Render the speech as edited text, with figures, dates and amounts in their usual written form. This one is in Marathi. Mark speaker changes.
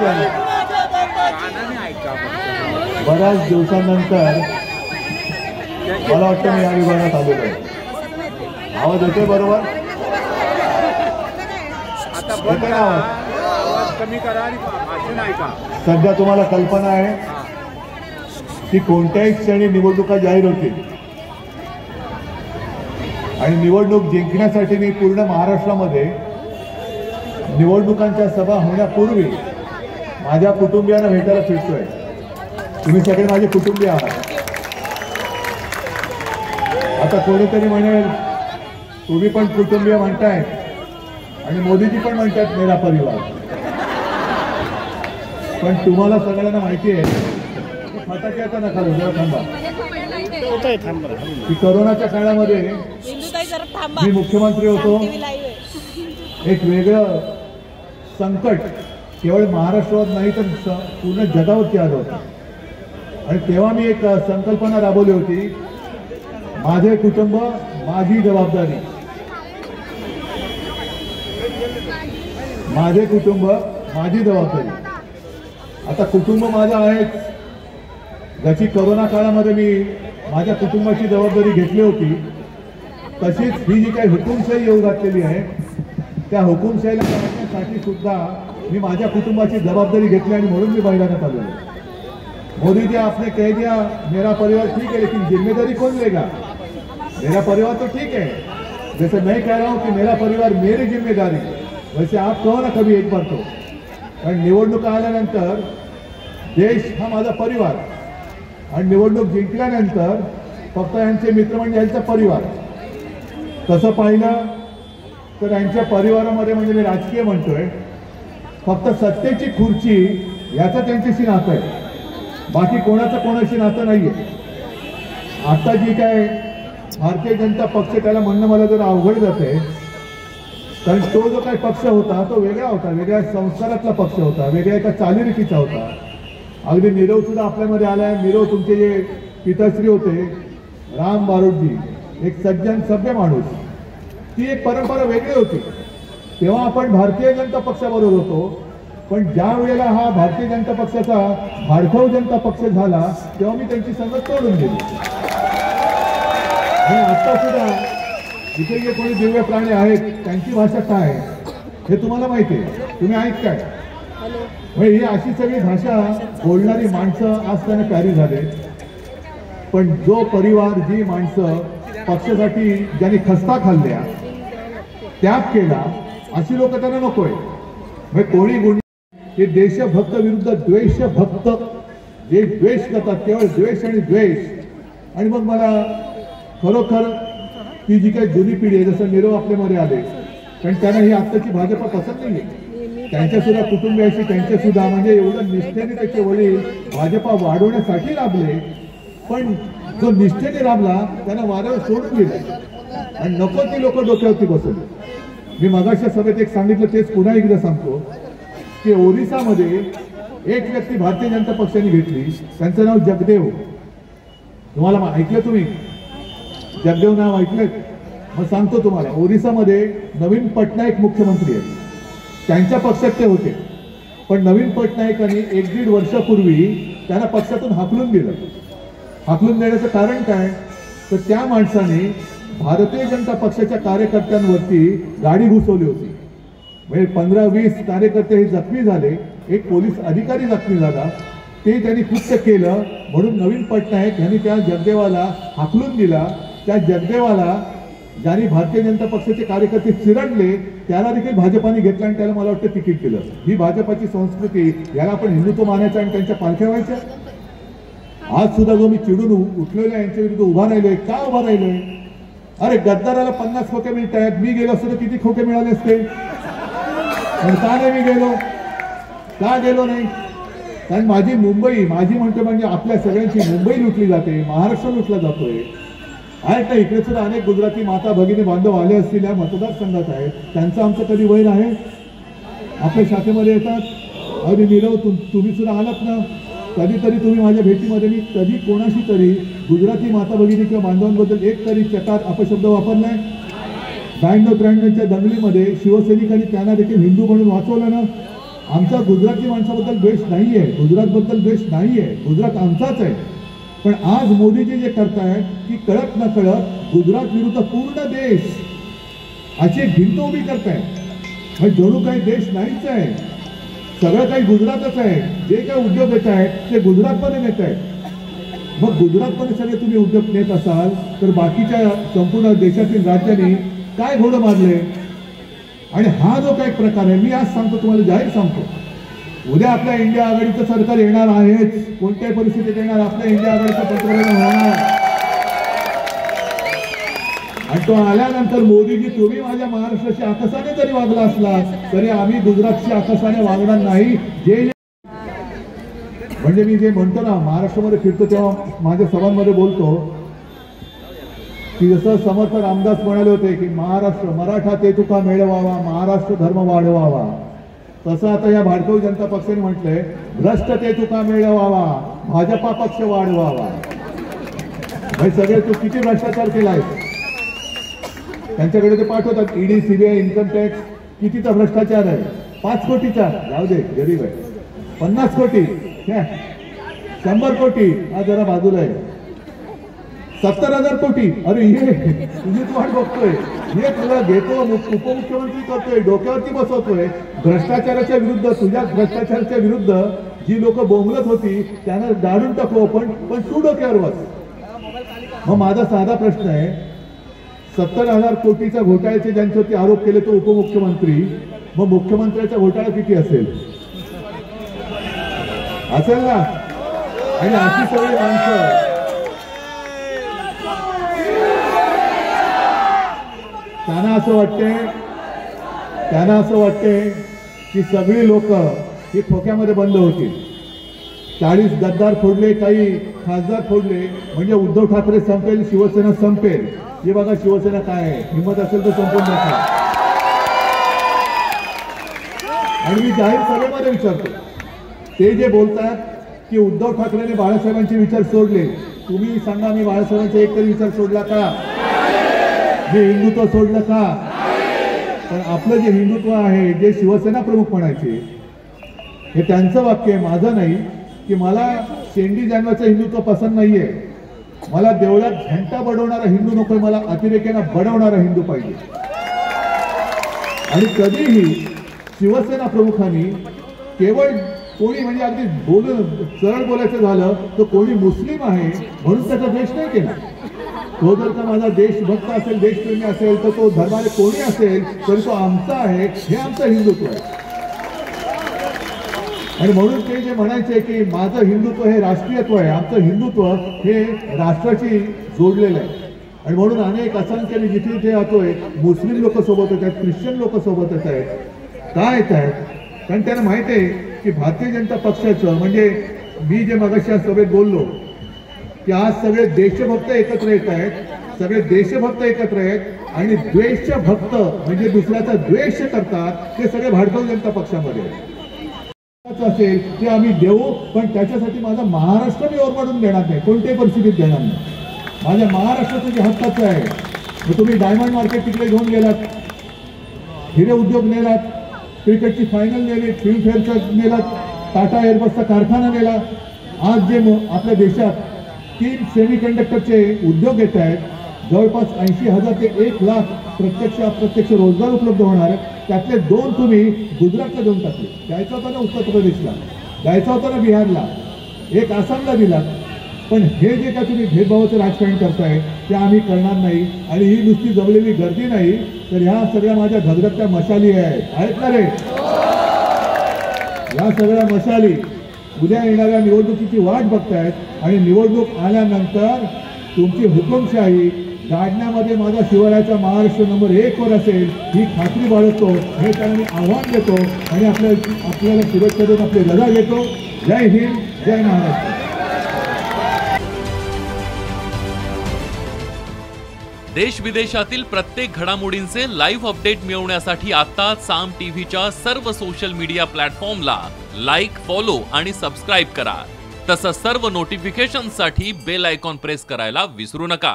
Speaker 1: प्रामुख्याने बऱ्याच दिवसांनंतर मला वाटतं मी या विभागात आलेलो आहे. आवाज येतोय बरोबर?
Speaker 2: कमी करा आणि भाषण ऐका.
Speaker 1: सध्या तुम्हाला कल्पना आहे की कोणत्याही क्षणी निवडणुका जाहीर होतील आणि निवडणूक जिंकण्यासाठी मी पूर्ण महाराष्ट्रामध्ये निवडणुकांच्या सभा होण्यापूर्वी माझ्या कुटुंबियांना भेटायला फिरतोय. तुम्ही सगळे माझे कुटुंबीय आहात. आता कोणीतरी म्हणेल तुम्ही पण कुटुंबीय म्हणताय आणि मोदीजी पण म्हणतात मेरा परिवार. पण तुम्हाला सगळ्यांना माहिती आहे फटाक्याचा नका जरा थांबा की कोरोनाच्या काळामध्ये मी मुख्यमंत्री होतो. एक वेगळं संकट केवळ महाराष्ट्रात नाही तर पूर्ण जगावरती आलं होतं आणि तेव्हा मी एक संकल्पना राबवली होती, माझे कुटुंब माझी जबाबदारी. माझे कुटुंब माझी जबाबदारी. आता कुटुंब माझं आहेच, ज्याची कोरोना काळामध्ये मी माझ्या कुटुंबाची जबाबदारी घेतली होती, तशीच ही जी काही हुकुमशाही येऊ घातलेली आहे त्या हुकुमशाहीला करण्यासाठी सुद्धा मी माझ्या कुटुंबाची जबाबदारी घेतली आणि म्हणून मी मैदानात आलो. मोदी जी आपने कह दिया मेरा परिवार ठीक है, लेकिन जिम्मेदारी कौन लेगा? मेरा परिवार तो ठीक है, जैसे मैं कह रहा हूं कि मेरा परिवार मेरी जिम्मेदारी, वैसे आप कहो ना कभी एक बार तो. कारण निवडणुका आल्यानंतर देश हा माझा परिवार आणि निवडणूक जिंकल्यानंतर फक्त यांचे मित्र म्हणजे यांचा परिवार. तसं पाहिलं तर यांच्या परिवारामध्ये म्हणजे मी राजकीय म्हणतोय, फक्त सत्तेची खुर्ची याचं त्यांच्याशी नातं आहे, बाकी कोणाचं कोणाशी नातं नाहीये. आता जी काय भारतीय जनता पक्ष त्याला म्हणणं मला जर अवघड जाते, कारण तो जो काही पक्ष होता तो वेगळा होता, वेगळ्या संस्कारातला पक्ष होता, वेगळ्या एका चालीरीतीचा होता. अगदी नीरव सुद्धा आपल्यामध्ये आलाय. नीरव तुमचे जे पिताश्री होते राम बारोटजी, एक सज्जन सभ्य माणूस, ती एक परंपरा वेगळी होती. तेव्हा आपण भारतीय जनता पक्षाबरोबर होतो, पण ज्या वेळेला हा भारतीय जनता पक्षाचा भाडखाऊ जनता पक्ष झाला तेव्हा मी त्यांची संगत तोडून दिली. आणि आता सुद्धा इथे जे कोणी दिव्य प्राणी आहेत त्यांची भाषा काय हे तुम्हाला माहिती आहे, तुम्ही ऐकताय. म्हणजे ही अशी सगळी भाषा बोलणारी माणसं आज त्यांना प्यारी झाले. पण जो परिवार, जी माणसं पक्षासाठी ज्यांनी खस्ता खाल्ल्या, त्याग केला, अशी लोक त्यांना नकोय. म्हणजे कोणी गुण हे देशभक्त विरुद्ध द्वेषभक्त, जे द्वेष करतात केवळ द्वेष आणि द्वेष. आणि मग मला खरोखर ती जी काही जुनी पिढी आहे, जसं नीरव आपल्यामध्ये आले, कारण त्यांना ही आत्ताची भाजपा पसंत नाही आहे. त्यांच्या सुद्धा कुटुंबियाशी त्यांच्या सुद्धा म्हणजे एवढं निष्ठेने त्याचे वडील भाजपा वाढवण्यासाठी राबले, पण जो निष्ठेने राबला त्यांना वाऱ्यावर सोडून गेले आणि नको ती लोक डोक्यावरती बसवली. मी मगाच्या सभेत एक सांगितलं, तेच पुन्हा एकदा सांगतो की ओरिसामध्ये एक व्यक्ती भारतीय जनता पक्षाने घेतली, त्यांचं नाव जगदेव. तुम्हाला ऐकलं? तुम्ही जगदेव नाव ऐकलं? मग सांगतो तुम्हाला, ओरिसामध्ये नवीन पटनायक मुख्यमंत्री आहेत, त्यांच्या पक्षात ते होते. पण नवीन पटनायकांनी 1-1.5 वर्षापूर्वी त्यांना पक्षातून हाकलून दिलं. हाकलून देण्याचं कारण काय? तर त्या माणसाने भारतीय जनता पक्षाच्या कार्यकर्त्यांवरती गाडी घुसवली होती. म्हणजे 15-20 कार्यकर्ते हे जखमी झाले, एक पोलीस अधिकारी जखमी झाला. ते त्यांनी कृत्य केलं म्हणून नवीन पटनायक यांनी त्या जगदेवाला हाकलून दिला. त्या जगदेवाला ज्यांनी भारतीय जनता पक्षाचे कार्यकर्ते चिरडले त्याला देखील भाजपाने घेतलं आणि त्याला मला वाटतं तिकीट दिलं. ही भाजपाची संस्कृती, याला आपण हिंदुत्व मानायचं आणि त्यांच्या पालख्या व्हायच्या. आज सुद्धा जो मी चिडून उठलेलो आहे यांच्या विरुद्ध उभा राहिलोय, का उभा राहिलोय? अरे गद्दाराला 50 खोके मिळत आहेत, मी गेलो असतो तर किती खोके मिळाले असते? पण का नाही मी गेलो? का गेलो नाही? कारण माझी मुंबई, माझी म्हणतो म्हणजे आपल्या सगळ्यांची मुंबई लुटली जाते, महाराष्ट्र लुटला जातोय. आहेत ना इकडे सुद्धा अनेक गुजराती माता भगिनी बांधव आले असतील या मतदारसंघात आहेत, त्यांचं आमचं कधी वैर आहे? आपल्या शाखेमध्ये येतात. अरे नीरव तुम्ही सुद्धा आलात ना, कधीतरी तुम्ही माझ्या भेटीमध्ये मी कधी कोणाशी तरी गुजराती माता भगिनी किंवा बांधवांबद्दल एक तरी चकार अपशब्द वापरलाय? 92-93च्या दंगलीमध्ये शिवसैनिकांनी त्यांना देखील हिंदू म्हणून वाचवलं ना. आमचा गुजराती माणसाबद्दल द्वेष नाहीये, गुजरातबद्दल द्वेष नाहीये, गुजरात आमचाच आहे. पण आज मोदीजी जे करतायत की कळत न कळत गुजरात विरुद्ध पूर्ण देश अशी एक भिंत उभी करतायत. म्हणजे जणू काही देश नाहीच आहे, सगळं काही गुजरातच आहे. जे काही उद्योग येत आहेत ते गुजरातमध्ये नेत आहेत. मग गुजरातमध्ये सगळे तुम्ही उद्योग नेत असाल तर बाकीच्या संपूर्ण देशातील राज्यांनी काय घोडं मारले. आणि हा जो काही प्रकार आहे, मी आज सांगतो तुम्हाला, जाहीर सांगतो, उद्या आपल्या इंडिया आघाडीचं सरकार येणार आहेच. कोणत्याही परिस्थितीत येणार, आपल्या इंडिया आघाडीचं पंतप्रधान होणार. आणि तो आल्यानंतर मोदीजी, तुम्ही माझ्या महाराष्ट्राशी आकसाने जरी वागला असला तरी आम्ही गुजरातशी आकसाने वागणार नाही. जे म्हणजे मी जे म्हणतो ना, महाराष्ट्रामध्ये फिरतो तेव्हा माझ्या सभांमध्ये बोलतो की जसं समर्थ रामदास म्हणाले होते की महाराष्ट्र मराठा ते तुका मिळवावा, महाराष्ट्र धर्म वाढवावा, तसं आता या भारतीय जनता पक्षाने म्हटलंय भ्रष्ट ते तुका मिळवावा, भाजपा पक्ष वाढवावा. भाई सगळे तू किती भ्रष्टाचार केलाय, त्यांच्याकडे ते पाठवतात ईडी, सीबीआय, इन्कम टॅक्स, कितीचा भ्रष्टाचार आहे. 5 कोटीचा जाऊ दे, गरीब आहे. 50 कोटी, 100 कोटी, हा जरा बाजूला आहे. 70,000 कोटी, अरे हे तुझीच वाट बघतोय, हे तुला घेतो, उपमुख्यमंत्री करतोय, डोक्यावरती बसवतोय. भ्रष्टाचाराच्या विरुद्ध, तुझ्या भ्रष्टाचाराच्या विरुद्ध जी लोक बोंबलत होती त्यांना दाढून टाकू आपण, पण तू डोक्यावर बस. मग माझा साधा प्रश्न आहे, 70,000 कोटीचा घोटाळ्याचे ज्यांच्यावरती आरोप केले तो उपमुख्यमंत्री, मग मुख्यमंत्र्याचा घोटाळा किती असेल ना. आणि अशी सगळी माणसं, त्यांना असं वाटते की सगळी लोक ही खोक्यामध्ये बंद होतील. 40 गद्दार फोडले, काही खासदार फोडले म्हणजे उद्धव ठाकरे संपेल, शिवसेना संपेल. हे बघा शिवसेना काय आहे, हिंमत असेल तर संपून दाखवा. आणि मी जाहीर सभेमध्ये विचारतो, ते जे बोलतात की उद्धव ठाकरेने बाळासाहेबांचे विचार सोडले, तुम्ही सांगा मी बाळासाहेबांचा एक तरी विचार सोडला का? हे हिंदुत्व सोडलं का? पण आपलं जे हिंदुत्व आहे, जे शिवसेना प्रमुख म्हणायचे, हे त्यांचं वाक्य आहे, माझं नाही, की मला शेंडी जानवाचं हिंदुत्व पसंत नाहीये. मला देवळात घंटा बडवणारा हिंदू नकोय, मला अतिरेक्यानं बडवणारा हिंदू पाहिजे. आणि कधीही शिवसेना प्रमुखांनी केवळ कोणी म्हणजे अगदी बोलून सरळ बोलायचं झालं तर कोणी मुस्लिम आहे म्हणून त्याचा द्वेष नाही केला. तो जर का माझा देशभक्त असेल, देशप्रेमी असेल, तर तो धर्माने कोणी असेल तरी तो आमचा आहे, हे आमचं हिंदुत्व आहे. आणि म्हणून ते जे म्हणायचे की माझं हिंदुत्व हे राष्ट्रीयत्व आहे, आमचं हिंदुत्व हे राष्ट्राशी जोडलेलं आहे. आणि म्हणून अनेक असंख्य मी जिथे जिथे जातोय, मुस्लिम लोक सोबत येत आहेत, ख्रिश्चन लोक सोबत येत आहेत. काय येत आहेत? कारण त्यांना माहिती आहे की भारतीय जनता पक्षाचं, म्हणजे मी जे मगाशी या सभेत बोललो की आज सगळे देशभक्त एकत्र येत आहेत, सगळे देशभक्त एकत्र आहेत आणि द्वेषभक्त म्हणजे दुसऱ्याचा द्वेष करतात, ते सगळे भारतीय जनता पक्षामध्ये असेल ते आम्ही देऊ. पण त्याच्यासाठी माझा महाराष्ट्र मी ओरबाडून देणार नाही, कोणत्याही परिस्थितीत देणार नाही. माझ्या महाराष्ट्राचं जे हक्काचं आहे. मग तुम्ही डायमंड मार्केट तिकडे घेऊन गेलात, हिरे उद्योग नेलात, क्रिकेटची फायनल नेली, फिल्मफेअरचा नेलात, टाटा एअरबसचा कारखाना नेला. आज जे आपल्या देशात 3 सेमीकंडक्टरचे उद्योग येत आहेत, जवळपास 80,000 ते 1,00,000 प्रत्यक्ष अप्रत्यक्ष रोजगार उपलब्ध होणार आहेत. त्यातले 2 तुम्ही गुजरातला देऊन टाकले. द्यायचा होता ना उत्तर प्रदेशला, द्यायचा होता ना बिहारला, एक आसामला दिला. पण हे जे काय तुम्ही भेदभावाचं राजकारण करताय ते आम्ही करणार नाही. आणि ही नुसती जमलेली गर्दी नाही, तर ह्या सगळ्या माझ्या धगधगत्या मशाली आहेत ना रे. या सगळ्या मशाली उद्या येणाऱ्या निवडणुकीची वाट बघतायत आणि निवडणूक आल्यानंतर तुमची हुकुमशाही गाडण्यामध्ये माझा शिवरायाचा महाराष्ट्र नंबर 1 वर असेल ही खात्री बाळगतो. हे त्यांना मी आव्हान देतो आणि आपल्याला शुभेच्छा देऊन आपली रजा घेतो. जय हिंद, जय महाराष्ट्र.
Speaker 3: देश विदेशातील प्रत्येक घडामोडींचे लाईव्ह अपडेट मिळवण्यासाठी आता साम टीव्हीच्या सर्व सोशल मीडिया प्लॅटफॉर्मला लाईक, फॉलो आणि सबस्क्राईब करा. तसंच सर्व नोटिफिकेशनसाठी बेल आयकॉन प्रेस करायला विसरू नका.